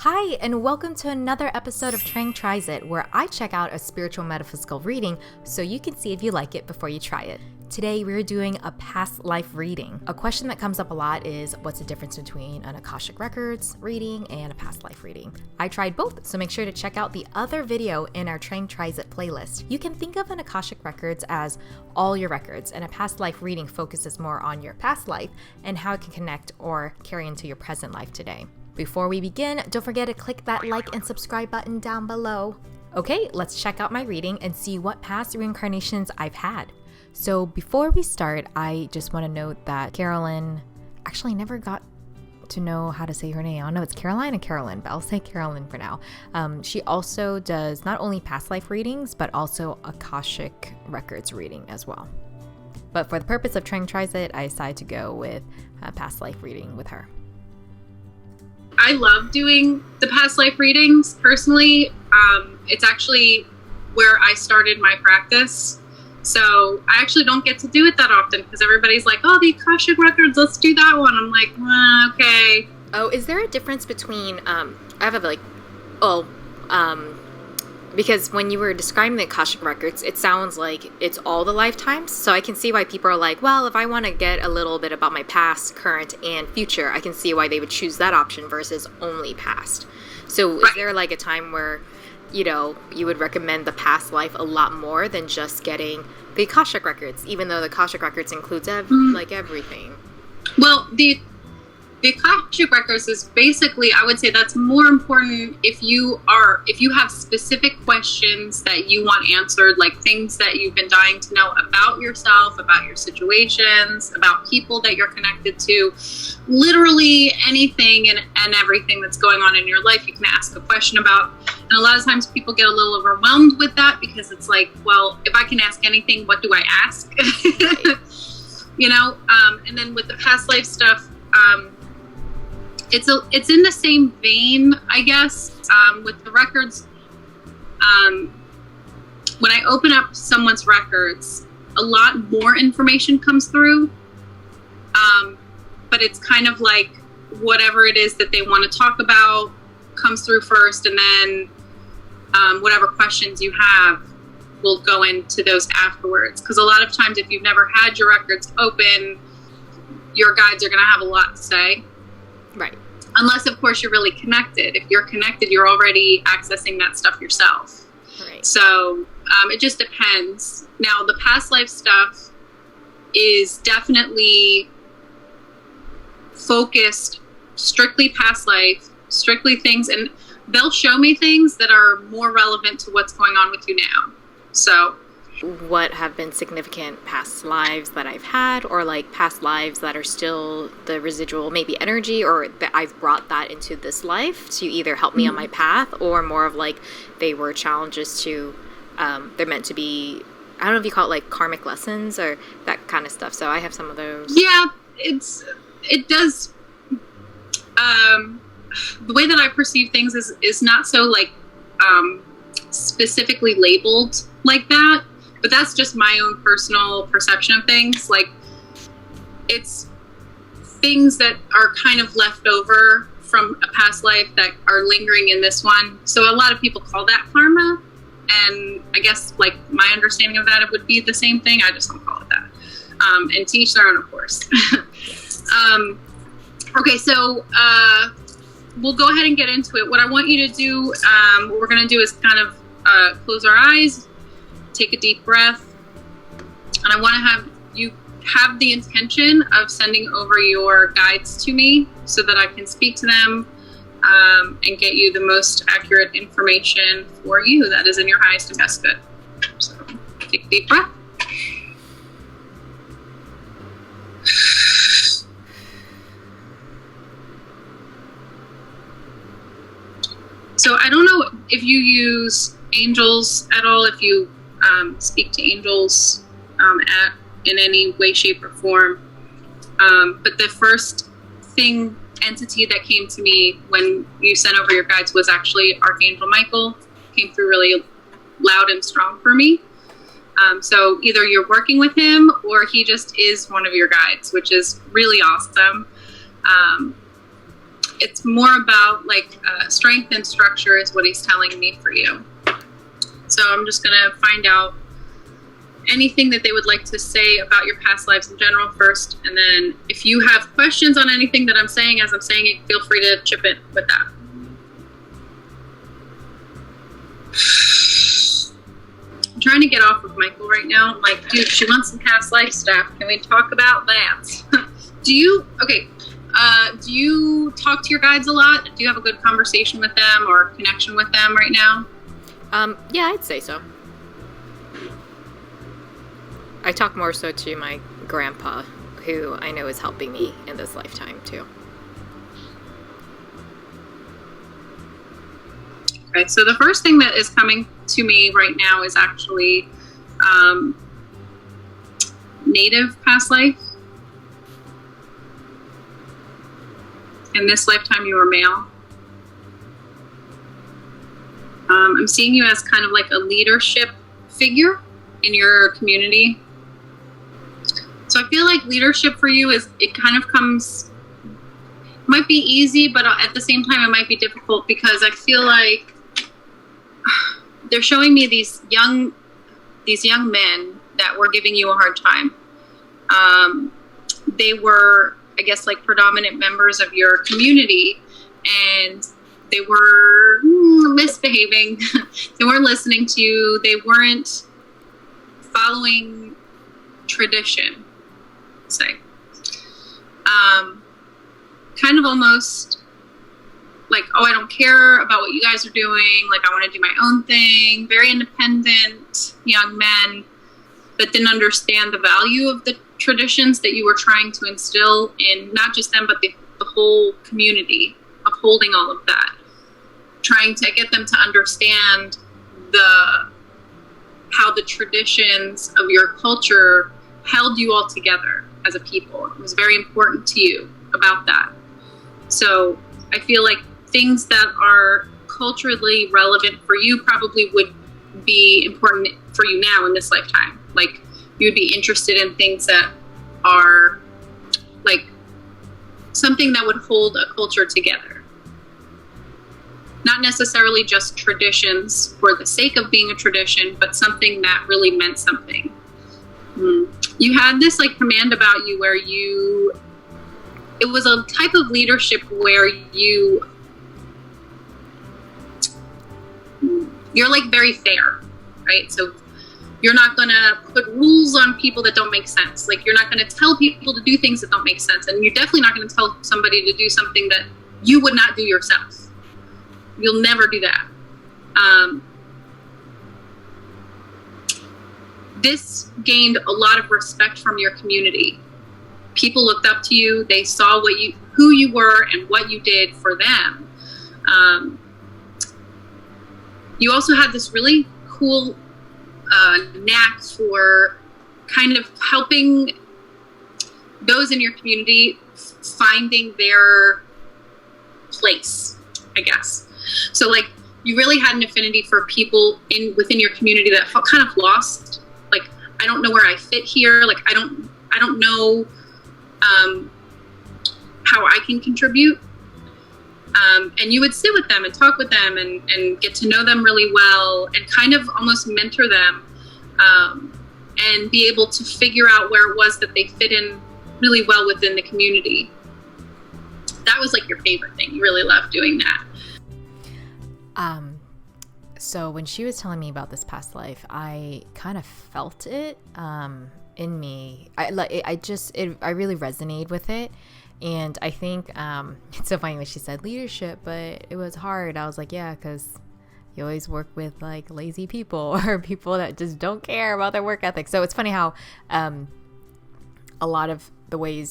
Hi, and welcome to another episode of Trang Tries It, where I check out a spiritual metaphysical reading so you can see if you like it before you try it. Today, we're doing a past life reading. A question that comes up a lot is, what's the difference between an Akashic Records reading and a past life reading? I tried both, so make sure to check out the other video in our Trang Tries It playlist. You can think of an Akashic Records as all your records, and a past life reading focuses more on your past life and how it can connect or carry into your present life today. Before we begin, don't forget to click that like and subscribe button down below. Okay, let's check out my reading and see what past reincarnations I've had. So before we start, I just want to note that Carolyn actually never got to know how to say her name. I don't know, it's Caroline and Carolyn, but I'll say Carolyn for now. She also does not only past life readings, but also Akashic Records reading as well. But for the purpose of Trang Tries It, I decided to go with a past life reading with her. I love doing the past life readings personally. It's actually where I started my practice. So I actually don't get to do it that often because everybody's like, oh, the Akashic Records, let's do that one. I'm like, okay. Oh, is there a difference between, because when you were describing the Akashic Records, it sounds like it's all the lifetimes. So I can see why people are like, well, if I want to get a little bit about my past, current, and future, I can see why they would choose that option versus only past. So is there like a time where, you know, you would recommend the past life a lot more than just getting the Akashic Records, even though the Akashic Records includes everything? Well, the Akashic Records is basically, I would say that's more important if you have specific questions that you want answered, like things that you've been dying to know about yourself, about your situations, about people that you're connected to, literally anything and everything that's going on in your life, you can ask a question about. And a lot of times people get a little overwhelmed with that because it's like, well, if I can ask anything, what do I ask? You know, and then with the past life stuff, it's in the same vein, I guess, with the records. When I open up someone's records, a lot more information comes through, but it's kind of like whatever it is that they want to talk about comes through first, and then whatever questions you have will go into those afterwards. Because a lot of times, if you've never had your records open, your guides are going to have a lot to say. Right. Unless, of course, you're really connected. If you're connected, you're already accessing that stuff yourself. Right. So it just depends. Now, the past life stuff is definitely focused strictly past life, strictly things, and they'll show me things that are more relevant to what's going on with you now. So what have been significant past lives that I've had, or like past lives that are still the residual maybe energy, or that I've brought that into this life to either help me on my path, or more of like they were challenges to they're meant to be, I don't know if you call it like karmic lessons or that kind of stuff. So I have some of those. Yeah, it does. The way that I perceive things is not so like specifically labeled like that. But that's just my own personal perception of things. Like, it's things that are kind of left over from a past life that are lingering in this one. So a lot of people call that karma. And I guess, like, my understanding of that, it would be the same thing. I just don't call it that. And to each their own, of course. Okay, so we'll go ahead and get into it. What I want you to do, what we're going to do is kind of close our eyes, take a deep breath, and I want to have you have the intention of sending over your guides to me so that I can speak to them and get you the most accurate information for you that is in your highest and best good. So take a deep breath. So I don't know if you use angels at all, if you speak to angels in any way, shape, or form. But the first entity that came to me when you sent over your guides was actually Archangel Michael. Came through really loud and strong for me. So either you're working with him or he just is one of your guides, which is really awesome. It's more about like strength and structure is what he's telling me for you. So I'm just going to find out anything that they would like to say about your past lives in general first. And then if you have questions on anything that I'm saying as I'm saying it, feel free to chip in with that. I'm trying to get off of Michael right now. I'm like, dude, she wants some past life stuff. Can we talk about that? Do you talk to your guides a lot? Do you have a good conversation with them or connection with them right now? Yeah, I'd say so. I talk more so to my grandpa, who I know is helping me in this lifetime too. Okay, so the first thing that is coming to me right now is actually native past life. In this lifetime, you were male. I'm seeing you as kind of like a leadership figure in your community. So I feel like leadership for you it kind of comes, might be easy, but at the same time it might be difficult, because I feel like they're showing me these young men that were giving you a hard time. They were, I guess, like predominant members of your community, and they were misbehaving. They weren't listening to you. They weren't following tradition, say. Kind of almost like, oh, I don't care about what you guys are doing. Like, I want to do my own thing. Very independent young men that didn't understand the value of the traditions that you were trying to instill in not just them, but the whole community, upholding all of that. Trying to get them to understand how the traditions of your culture held you all together as a people. It was very important to you about that. So I feel like things that are culturally relevant for you probably would be important for you now in this lifetime. Like, you'd be interested in things that are like something that would hold a culture together. Not necessarily just traditions for the sake of being a tradition, but something that really meant something. You had this like command about you where it was a type of leadership where you're like very fair, right? So you're not going to put rules on people that don't make sense. Like, you're not going to tell people to do things that don't make sense. And you're definitely not going to tell somebody to do something that you would not do yourself. You'll never do that. This gained a lot of respect from your community. People looked up to you. They saw who you were and what you did for them. You also had this really cool knack for kind of helping those in your community finding their place, I guess. So like, you really had an affinity for people within your community that felt kind of lost. Like, I don't know where I fit here. Like, I don't know how I can contribute. And you would sit with them and talk with them and get to know them really well and kind of almost mentor them, and be able to figure out where it was that they fit in really well within the community. That was like your favorite thing. You really loved doing that. So when she was telling me about this past life, I kind of felt it in me. I really resonated with it. And I think it's so funny when she said leadership, but it was hard. I was like, yeah, because you always work with like lazy people or people that just don't care about their work ethic. So it's funny how a lot of the way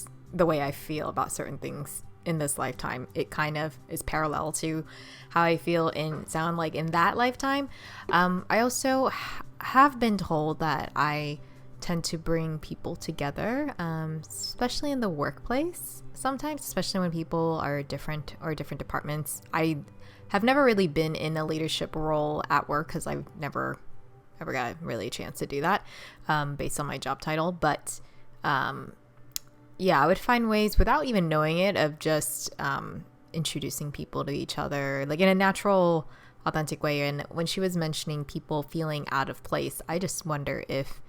I feel about certain things in this lifetime, it kind of is parallel to how I feel in that lifetime. I also have been told that I tend to bring people together, especially in the workplace sometimes, especially when people are different departments. I have never really been in a leadership role at work because I've never ever got really a chance to do that based on my job title. But yeah, I would find ways without even knowing it of just introducing people to each other, like in a natural, authentic way. And when she was mentioning people feeling out of place, I just wonder if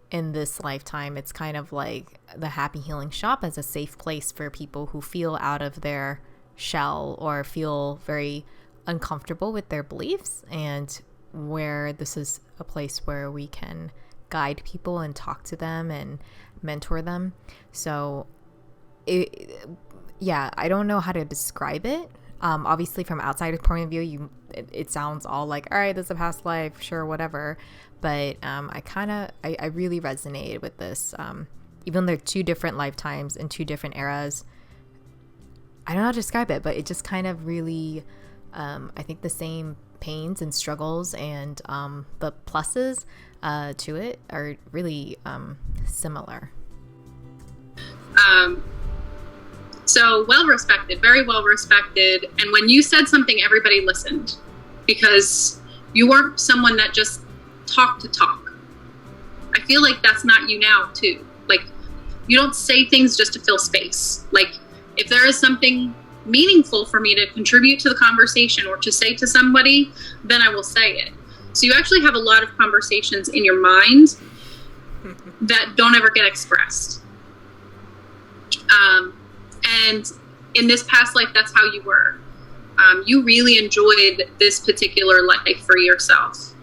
in this lifetime it's kind of like the Happy Healing Shop as a safe place for people who feel out of their shell or feel very uncomfortable with their beliefs, and where this is a place where we can guide people and talk to them and mentor them. So I don't know how to describe it. Obviously from outsider's point of view, it sounds all like, all right, this is a past life, sure, whatever. But I really resonated with this. Even though they're two different lifetimes in two different eras, I don't know how to describe it, but it just kind of really, I think the same pains and struggles and the pluses to it are really similar. So well respected, very well respected. And when you said something, everybody listened, because you weren't someone that just talked to talk. I feel like that's not you now too. Like, you don't say things just to fill space. Like, if there is something meaningful for me to contribute to the conversation or to say to somebody, then I will say it. So you actually have a lot of conversations in your mind that don't ever get expressed. And in this past life, that's how you were. You really enjoyed this particular life for yourself.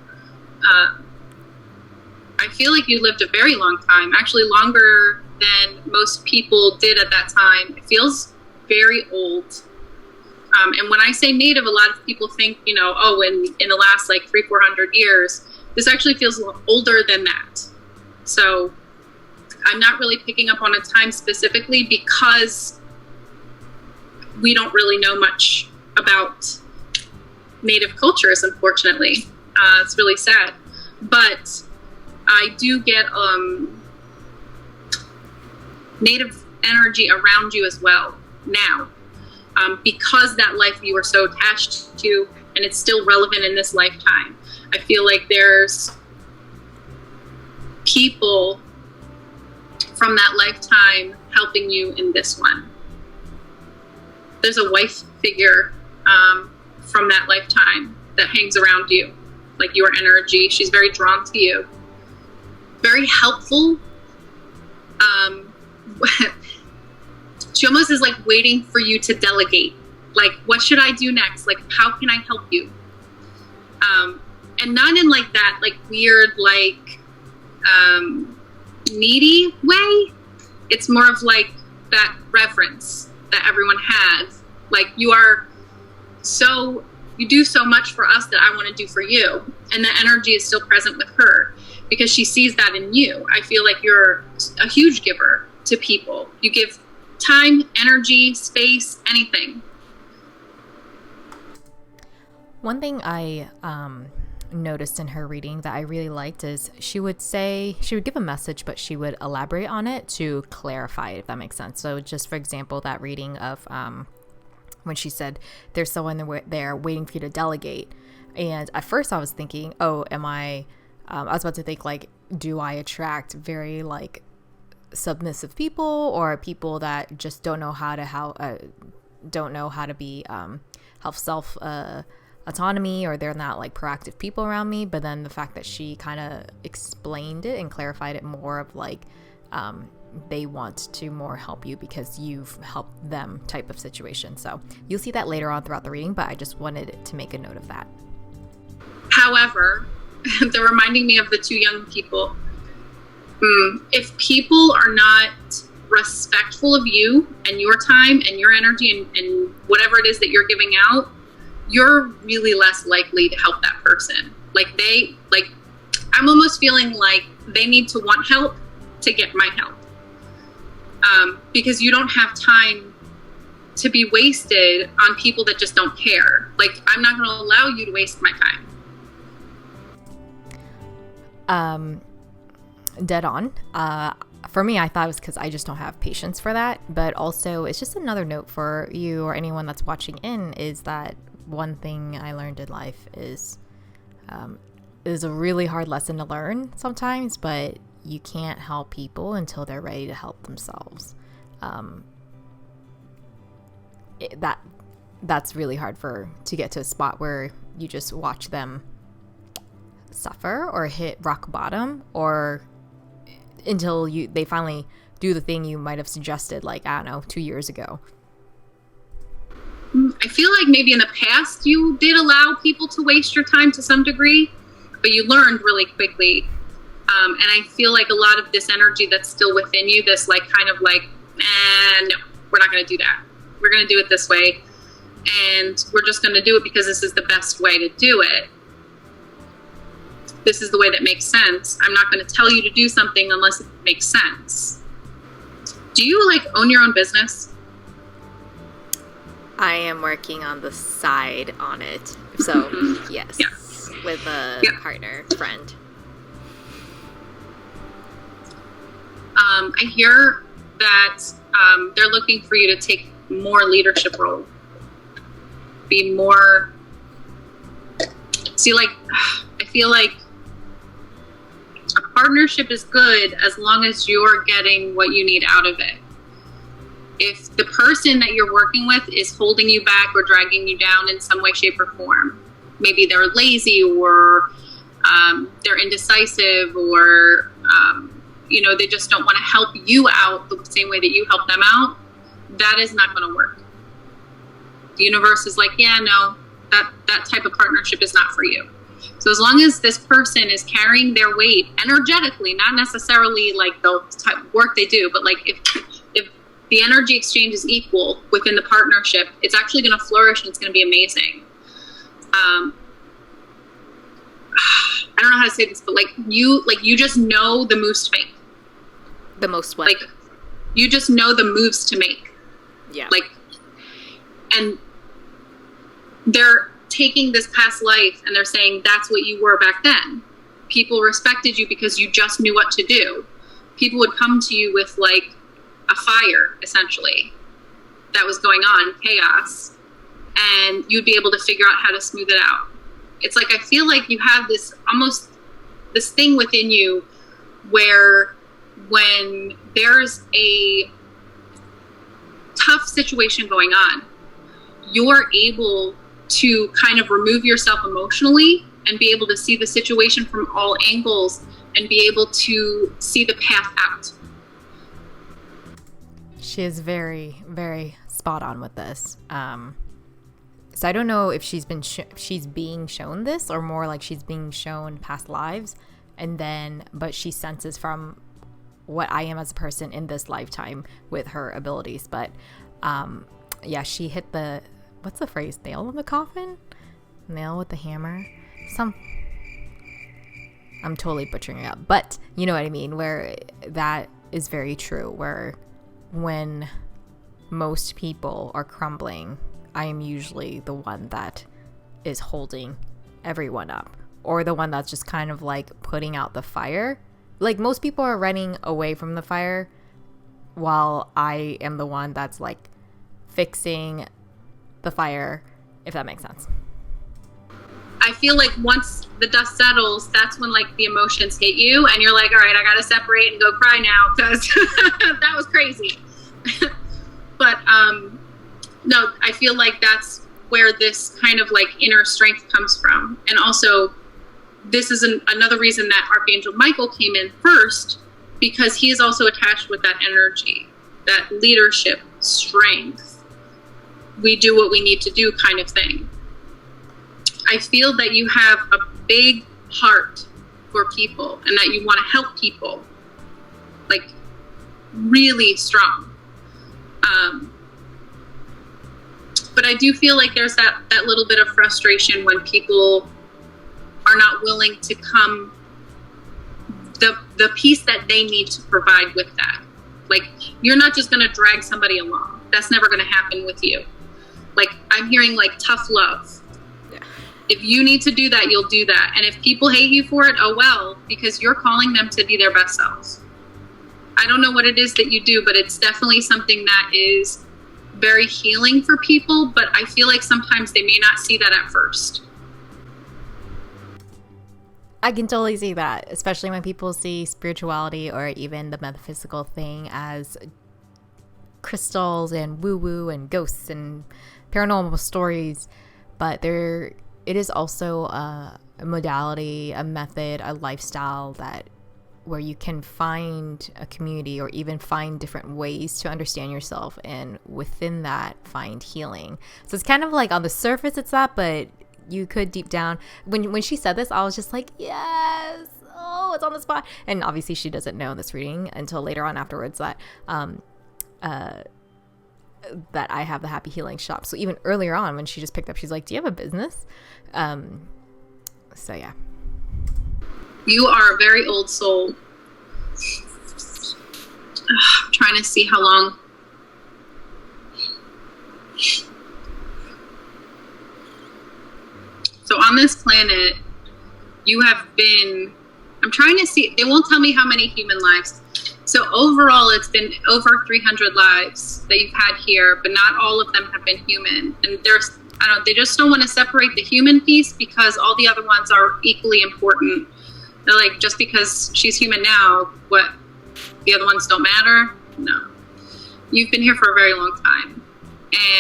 I feel like you lived a very long time, actually longer than most people did at that time. It feels very old. And when I say native, a lot of people think, in the last like 300-400 years. This actually feels older than that. So I'm not really picking up on a time specifically because we don't really know much about native cultures, unfortunately. It's really sad. But I do get native energy around you as well now, because that life you were so attached to, and it's still relevant in this lifetime. I feel like there's people from that lifetime helping you in this one. There's a wife figure from that lifetime that hangs around you, like your energy. She's very drawn to you, very helpful. She almost is like waiting for you to delegate. Like, what should I do next? Like, how can I help you? And not in like that, like weird, like needy way. It's more of like that reverence that everyone has. Like, you do so much for us that I want to do for you. And the energy is still present with her because she sees that in you. I feel like you're a huge giver to people. You give time, energy, space, anything. One thing I noticed in her reading that I really liked is she would give a message, but she would elaborate on it to clarify it, if that makes sense. So just for example, that reading of when she said there's someone there waiting for you to delegate. And at first I was thinking, I was about to think like, do I attract very like submissive people or people that just don't know how to be have self autonomy, or they're not like proactive people around me. But then the fact that she kind of explained it and clarified it more of like they want to more help you because you've helped them type of situation. So you'll see that later on throughout the reading, but I just wanted to make a note of that. However, they're reminding me of the two young people. If people are not respectful of you and your time and your energy and whatever it is that you're giving out, you're really less likely to help that person. I'm almost feeling like they need to want help to get my help. Because you don't have time to be wasted on people that just don't care. Like, I'm not going to allow you to waste my time. Dead on. For me, I thought it was because I just don't have patience for that. But also, it's just another note for you or anyone that's watching in, is that one thing I learned in life is a really hard lesson to learn sometimes, but you can't help people until they're ready to help themselves. That that's really hard to get to a spot where you just watch them suffer or hit rock bottom, or until they finally do the thing you might have suggested, like, I don't know, 2 years ago. I feel like maybe in the past you did allow people to waste your time to some degree, but you learned really quickly. And I feel like a lot of this energy that's still within you, this like kind of like, no, we're not going to do that. We're going to do it this way. And we're just going to do it because this is the best way to do it. This is the way that makes sense. I'm not going to tell you to do something unless it makes sense. Do you like own your own business? I am working on the side on it. So, yes. Yeah. With a partner, friend. I hear that they're looking for you to take more leadership role. Be more... See, like, I feel like a partnership is good as long as you're getting what you need out of it. If the person that you're working with is holding you back or dragging you down in some way, shape, or form, maybe they're lazy or they're indecisive or, they just don't want to help you out the same way that you help them out, that is not going to work. The universe is like, yeah, no, that type of partnership is not for you. So as long as this person is carrying their weight energetically, not necessarily like the type of work they do, but like if the energy exchange is equal within the partnership, it's actually going to flourish and it's going to be amazing. I don't know how to say this, but you just know the moves to make. The most what? Like you just know the moves to make. Yeah. And they're taking this past life and they're saying that's what you were back then. People respected you because you just knew what to do. People would come to you with like a fire, essentially, that was going on, chaos, and you'd be able to figure out how to smooth it out. It's like I feel like you have this thing within you where when there's a tough situation going on, you're able to kind of remove yourself emotionally and be able to see the situation from all angles and be able to see the path out. She is very, very spot on with this. So I don't know if she's being shown this or more like she's being shown past lives, but she senses from what I am as a person in this lifetime with her abilities. But she hit what's the phrase? Nail in the coffin? Nail with the hammer? I'm totally butchering it up, but you know what I mean, where that is very true, where when most people are crumbling, I am usually the one that is holding everyone up, or the one that's just kind of like putting out the fire. Like most people are running away from the fire while I am the one that's like fixing the fire, if that makes sense. I feel like once the dust settles, that's when like the emotions hit you and you're like, all right, I gotta separate and go cry now because that was crazy. But no, I feel like that's where this kind of like inner strength comes from. And also this is another reason that Archangel Michael came in first, because he is also attached with that energy, that leadership, strength. We do what we need to do kind of thing. I feel that you have a big heart for people and that you want to help people, like really strong. But I do feel like there's that little bit of frustration when people are not willing to come the piece that they need to provide with that. Like, you're not just going to drag somebody along. That's never going to happen with you. Like, I'm hearing like tough love. Yeah. If you need to do that, you'll do that. And if people hate you for it, oh well, because you're calling them to be their best selves. I don't know what it is that you do, but it's definitely something that is very healing for people. But I feel like sometimes they may not see that at first. I can totally see that, especially when people see spirituality or even the metaphysical thing as crystals and woo-woo and ghosts and paranormal stories, but it is also a modality, a method, a lifestyle where you can find a community or even find different ways to understand yourself, and within that find healing. So it's kind of like on the surface it's that, but you could deep down, when she said this, I was just like, yes, oh, it's on the spot. And obviously she doesn't know this reading until later on afterwards that that I have the Happy Healing Shop. So even earlier on when she just picked up, she's like, do you have a business? So yeah. You are a very old soul. I'm trying to see how long. So on this planet, you have been, I'm trying to see, they won't tell me how many human lives. So overall, it's been over 300 lives that you've had here, but not all of them have been human. And they just don't want to separate the human piece because all the other ones are equally important. They're like, just because she's human now, what, the other ones don't matter? No. You've been here for a very long time.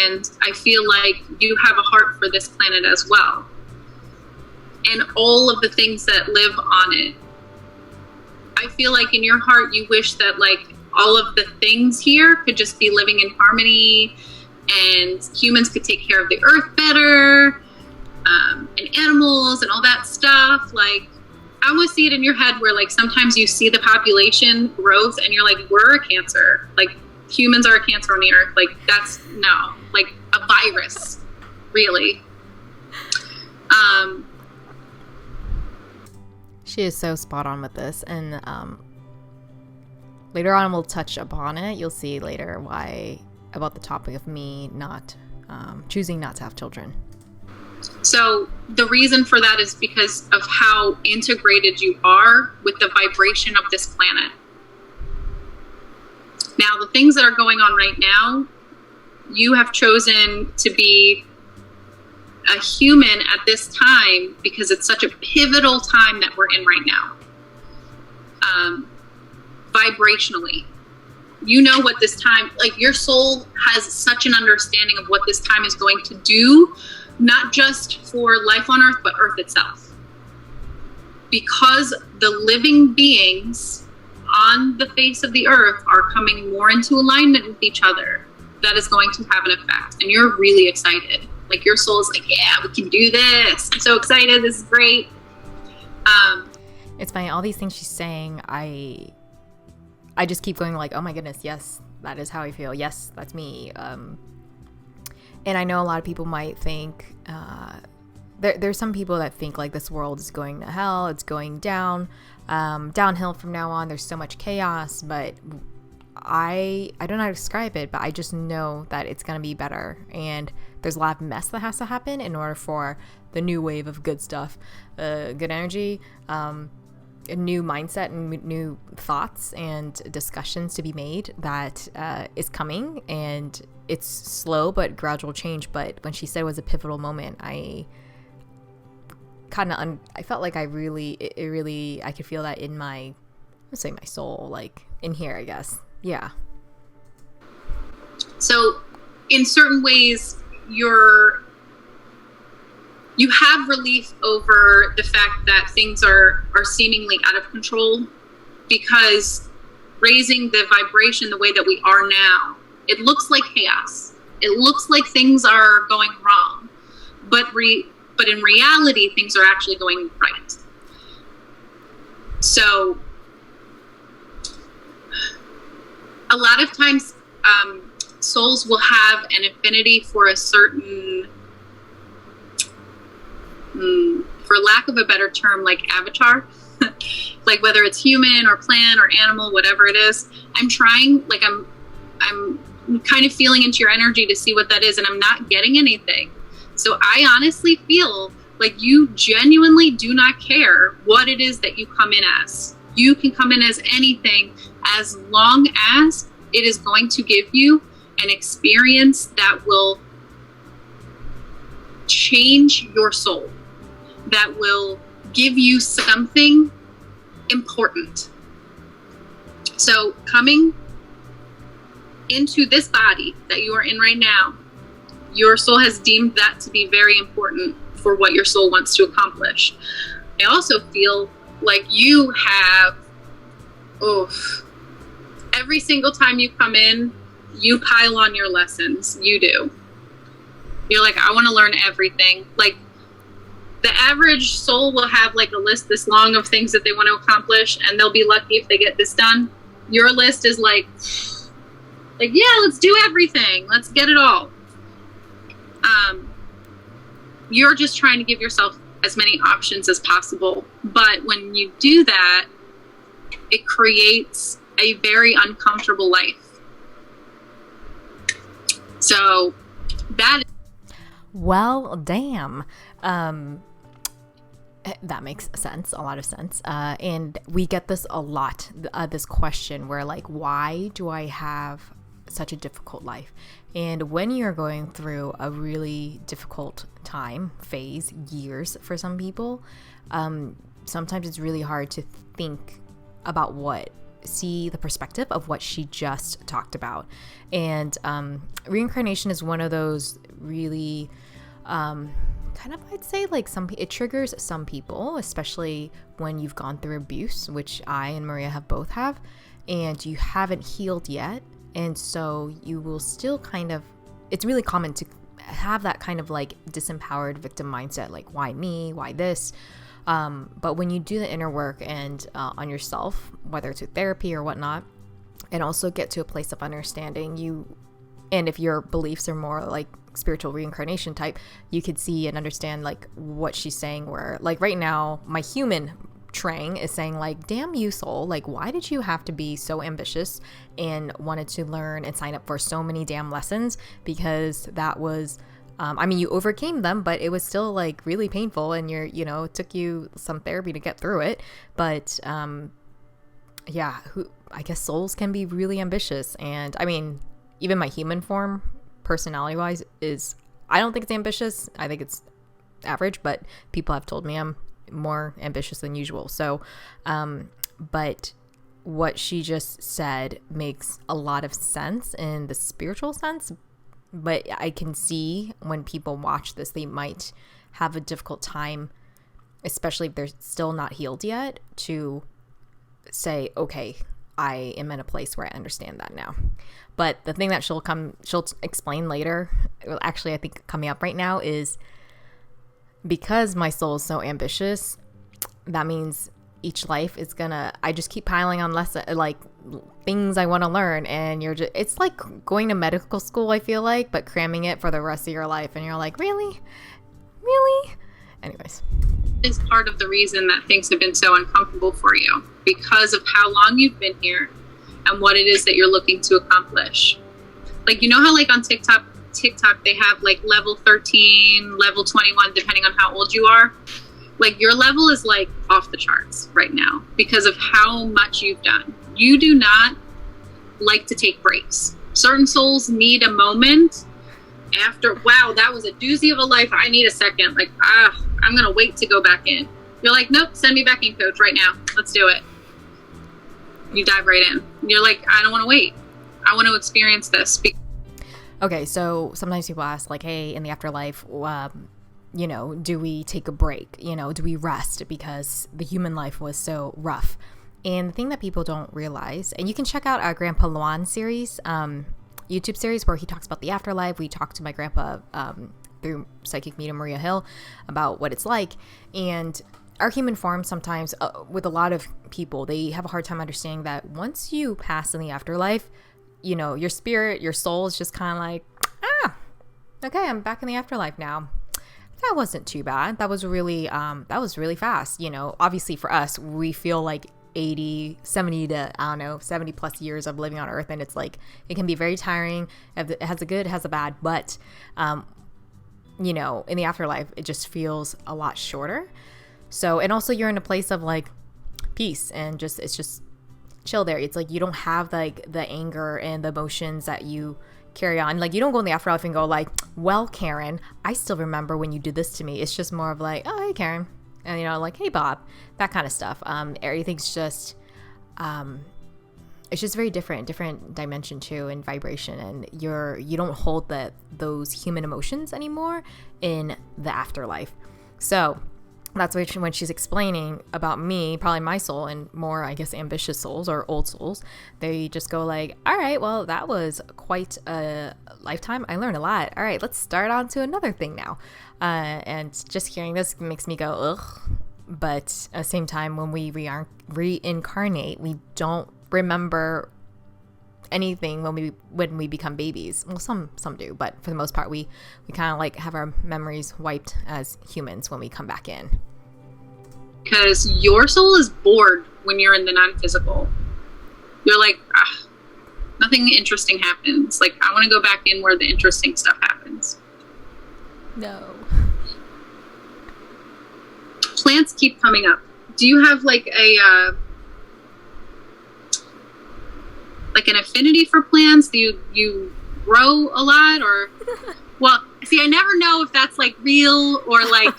And I feel like you have a heart for this planet as well. And all of the things that live on it. I feel like in your heart, you wish that like all of the things here could just be living in harmony, and humans could take care of the earth better, and animals and all that stuff. Like, I almost see it in your head where like sometimes you see the population growth and you're like, we're a cancer. Like, humans are a cancer on the earth. Like, that's no, like a virus, really. She is so spot on with this, and later on we'll touch upon it. You'll see later why about the topic of me not choosing not to have children. So the reason for that is because of how integrated you are with the vibration of this planet. Now, the things that are going on right now, you have chosen to be a human at this time because it's such a pivotal time that we're in right now. Vibrationally, you know what this time, like your soul has such an understanding of what this time is going to do, not just for life on earth, but earth itself. Because the living beings on the face of the earth are coming more into alignment with each other, that is going to have an effect. And you're really excited. Like, your soul is like, yeah, we can do this. I'm so excited. This is great. It's funny. All these things she's saying, I just keep going like, oh my goodness, yes, that is how I feel. Yes, that's me. And I know a lot of people might think, there's some people that think like this world is going to hell. It's going downhill from now on. There's so much chaos, but I don't know how to describe it, but I just know that it's going to be better. And there's a lot of mess that has to happen in order for the new wave of good stuff, good energy, a new mindset and new thoughts and discussions to be made that is coming. And it's slow but gradual change. But when she said it was a pivotal moment, I felt like I could feel that in my soul, like in here, I guess. Yeah. So in certain ways, you have relief over the fact that things are seemingly out of control, because raising the vibration the way that we are now, it looks like chaos. It looks like things are going wrong, but in reality, things are actually going right. So a lot of times, souls will have an affinity for a certain, for lack of a better term, like avatar, like whether it's human or plant or animal, whatever it is. I'm trying, like I'm kind of feeling into your energy to see what that is, and I'm not getting anything. So I honestly feel like you genuinely do not care what it is that you come in as. You can come in as anything, as long as it is going to give you an experience that will change your soul, that will give you something important. So coming into this body that you are in right now, your soul has deemed that to be very important for what your soul wants to accomplish. I also feel like you have, every single time you come in, you pile on your lessons. You do. You're like, I want to learn everything. Like, the average soul will have like a list this long of things that they want to accomplish, and they'll be lucky if they get this done. Your list is like, yeah, let's do everything. Let's get it all. You're just trying to give yourself as many options as possible. But when you do that, it creates a very uncomfortable life. So that is... Well, damn. That makes sense, a lot of sense. And we get this a lot, this question where like, why do I have such a difficult life? And when you're going through a really difficult time, phase, years for some people, sometimes it's really hard to think about see the perspective of what she just talked about. And reincarnation is one of those really kind of, I'd say, like it triggers some people, especially when you've gone through abuse, which I and Maria both have, and you haven't healed yet. And so you will still it's really common to have that kind of like disempowered victim mindset, like, why me, why this? But when you do the inner work and on yourself, whether it's with therapy or whatnot, and also get to a place of understanding, and if your beliefs are more like spiritual reincarnation type, you could see and understand like what she's saying, where like right now my human Trang is saying like, damn you soul, like why did you have to be so ambitious and wanted to learn and sign up for so many damn lessons? Because that was you overcame them, but it was still like really painful, and it took you some therapy to get through it. But I guess souls can be really ambitious. And I mean, even my human form, personality wise, I don't think it's ambitious. I think it's average, but people have told me I'm more ambitious than usual. So but what she just said makes a lot of sense in the spiritual sense, but I can see when people watch this, they might have a difficult time, especially if they're still not healed yet, to say, okay, I am in a place where I understand that now. But the thing that she'll explain later, actually I think coming up right now, is because my soul is so ambitious, that means each life is I just keep piling on like things I want to learn, and it's like going to medical school, I feel like, but cramming it for the rest of your life, and you're like, really? Anyways. Is part of the reason that things have been so uncomfortable for you, because of how long you've been here and what it is that you're looking to accomplish. Like, you know how like on TikTok they have like level 13, level 21, depending on how old you are. Like, your level is like off the charts right now because of how much you've done. You do not like to take breaks. Certain souls need a moment after, wow, that was a doozy of a life. I need a second. Like, I'm going to wait to go back in. You're like, nope, send me back in, coach, right now. Let's do it. You dive right in. You're like, I don't want to wait. I want to experience this. Okay, so sometimes people ask like, hey, in the afterlife, do we take a break? Do we rest because the human life was so rough? And the thing that people don't realize, and you can check out our Grandpa Luan series, YouTube series, where he talks about the afterlife. We talked to my grandpa through psychic medium Maria Hill about what it's like. And our human form sometimes, with a lot of people, they have a hard time understanding that once you pass in the afterlife, your spirit, your soul is just kind of like, okay, I'm back in the afterlife now. That wasn't too bad. That was really fast. Obviously for us, we feel like 80, 70 to, 70 plus years of living on earth. And it's like, it can be very tiring. It has a good, it has a bad, but, in the afterlife, it just feels a lot shorter. So, and also you're in a place of like peace and it's just chill there. It's like, you don't have like the anger and the emotions that you carry on. Like, you don't go in the afterlife and go like, well, Karen, I still remember when you did this to me. It's just more of like, oh, hey, Karen. And, like, hey, Bob, that kind of stuff. Everything's just, it's just very different dimension too, and vibration, and you don't hold those human emotions anymore in the afterlife. So that's when she's explaining about me, probably my soul, and more, I guess, ambitious souls or old souls. They just go like, all right, well, that was quite a lifetime. I learned a lot. All right, let's start on to another thing now. And just hearing this makes me go, ugh. But at the same time, when we reincarnate, we don't remember anything when we become babies. Well, some do, but for the most part, we kind of like have our memories wiped as humans when we come back in. Because your soul is bored when you're in the non-physical. You're like, nothing interesting happens. Like, I want to go back in where the interesting stuff happens. No. Plants keep coming up. Do you have like an affinity for plants? Do you grow a lot, or well, see, I never know if that's like real or like,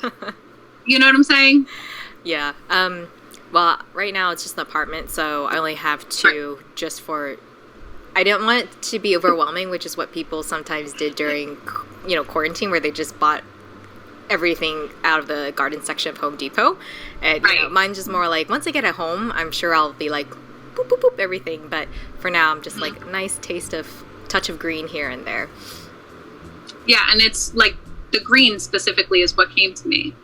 you know what I'm saying? Yeah. Well, right now it's just an apartment, so I only have two just for, I didn't want it to be overwhelming, which is what people sometimes did during, quarantine, where they just bought everything out of the garden section of Home Depot. And mine's just more like, once I get at home, I'm sure I'll be like, boop, boop, boop, everything. But for now, I'm just like, nice touch of green here and there. Yeah, and it's like the green specifically is what came to me.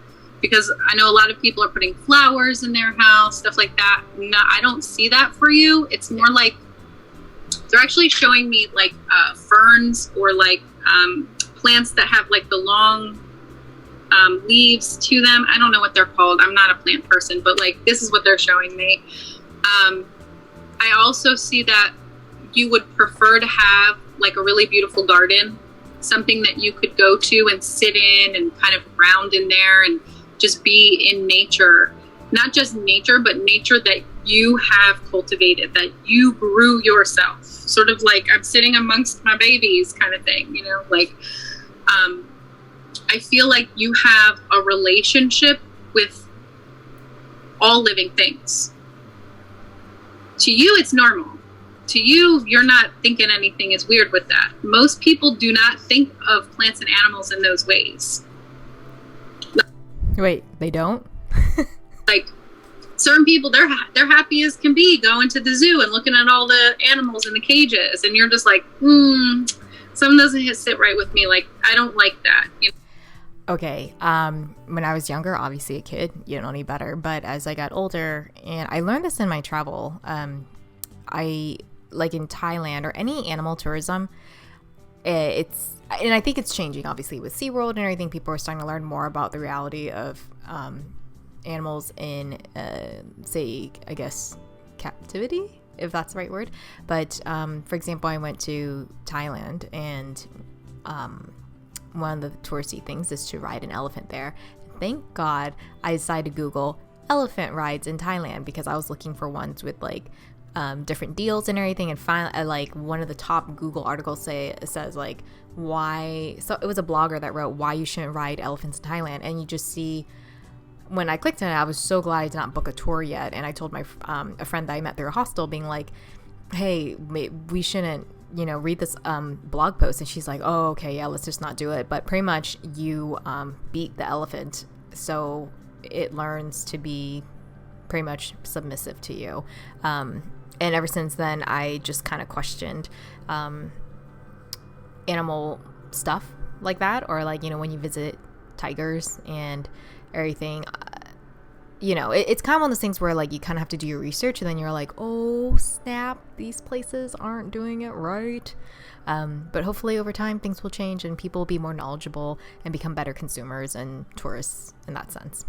Because I know a lot of people are putting flowers in their house, stuff like that. No, I don't see that for you. It's more like, they're actually showing me like ferns or like plants that have like the long leaves to them. I don't know what they're called. I'm not a plant person, but like this is what they're showing me. I also see that you would prefer to have like a really beautiful garden, something that you could go to and sit in and kind of ground in there and just be in nature. Not just nature, but nature that you have cultivated, that you grew yourself. Sort of like I'm sitting amongst my babies kind of thing, like I feel like you have a relationship with all living things. To you, it's normal. To you, you're not thinking anything is weird with that. Most people do not think of plants and animals in those ways. Wait, they don't? Like certain people, they're happy as can be going to the zoo and looking at all the animals in the cages, and you're just like, something doesn't sit right with me. Like, I don't like that. Okay, when I was younger, obviously a kid, you don't know any better. But as I got older, and I learned this in my travel, I like in Thailand or any animal tourism, and I think it's changing, obviously, with SeaWorld and everything. People are starting to learn more about the reality of animals in, say, I guess, captivity, if that's the right word. But, for example, I went to Thailand, and one of the touristy things is to ride an elephant there. Thank God I decided to Google elephant rides in Thailand, because I was looking for ones with like different deals and everything, and finally like one of the top Google articles says like why, so it was a blogger that wrote why you shouldn't ride elephants in Thailand. And you just see, when I clicked on it, I was so glad I did not book a tour yet. And I told my a friend that I met through a hostel, being like, hey, we shouldn't read this blog post. And she's like, oh, okay, yeah, let's just not do it. But pretty much you beat the elephant, so it learns to be pretty much submissive to you. And ever since then, I just kind of questioned animal stuff like that, or like, when you visit tigers and everything, it's kind of one of those things where like you kind of have to do your research, and then you're like, oh snap, these places aren't doing it right. But hopefully over time things will change and people will be more knowledgeable and become better consumers and tourists in that sense.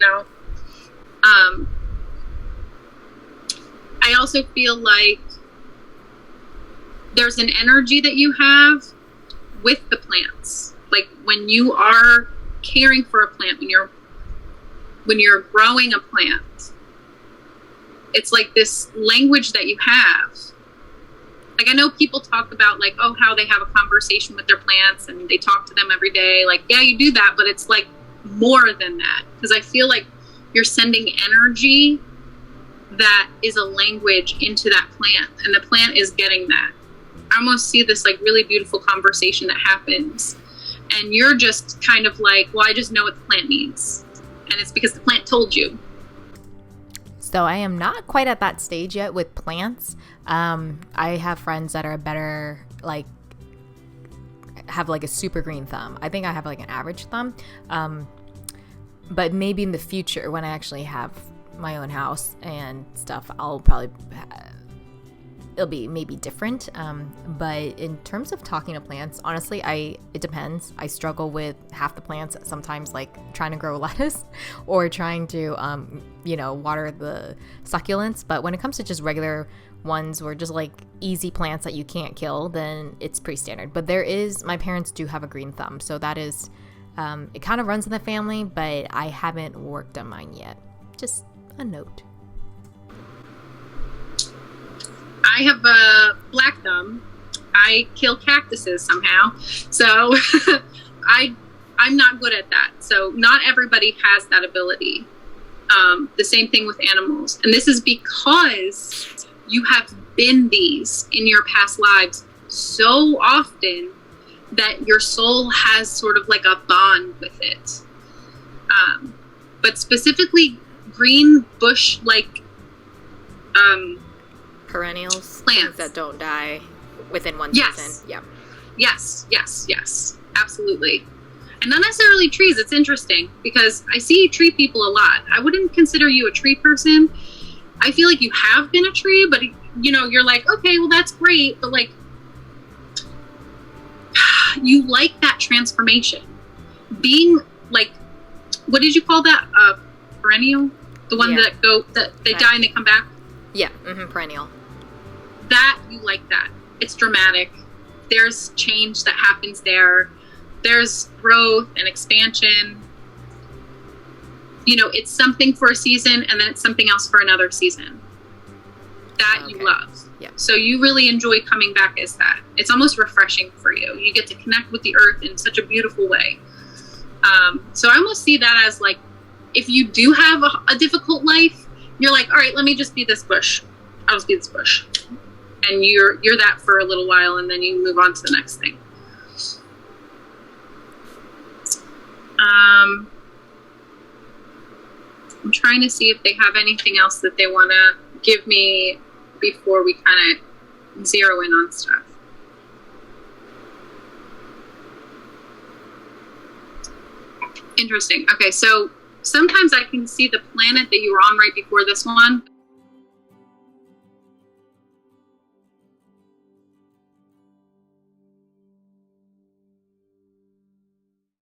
No. I also feel like there's an energy that you have with the plants. Like when you are caring for a plant, when you're growing a plant, it's like this language that you have. Like I know people talk about like, oh, how they have a conversation with their plants and they talk to them every day. Like, yeah, you do that, but it's like more than that. Because I feel like you're sending energy that is a language into that plant, and the plant is getting that. I almost see this like really beautiful conversation that happens, and you're just kind of like, well, I just know what the plant needs, and it's because the plant told you. So I am not quite at that stage yet with plants. I have friends that are better, like, have like a super green thumb. I think I have like an average thumb. But maybe in the future, when I actually have my own house and stuff, I'll probably it'll be maybe different. But in terms of talking to plants, honestly, it depends. I struggle with half the plants sometimes, like trying to grow lettuce or trying to water the succulents. But when it comes to just regular ones or just like easy plants that you can't kill, then it's pretty standard. But my parents do have a green thumb, so that is it kind of runs in the family, but I haven't worked on mine yet. Just a note. I have a black thumb. I kill cactuses somehow. So I'm not good at that. So not everybody has that ability. The same thing with animals. And this is because you have been these in your past lives so often that your soul has sort of like a bond with it. But specifically green bush like perennials, plants things that don't die within one yes. season. Yeah. Yes. Absolutely. And not necessarily trees. It's interesting because I see tree people a lot. I wouldn't consider you a tree person. I feel like you have been a tree, but you're like, okay, well that's great, but like you like that transformation. Being like, what did you call that? Perennial? The one that they die and they come back? Yeah, perennial. That, you like that. It's dramatic. There's change that happens there. There's growth and expansion. It's something for a season and then it's something else for another season. That you love. Yeah. So you really enjoy coming back as that. It's almost refreshing for you. You get to connect with the earth in such a beautiful way. So I almost see that as like, if you do have a difficult life, you're like, all right, let me just be this bush. I'll just be this bush. And you're that for a little while, and then you move on to the next thing. I'm trying to see if they have anything else that they want to give me before we kind of zero in on stuff. Interesting. Okay, so sometimes I can see the planet that you were on right before this one.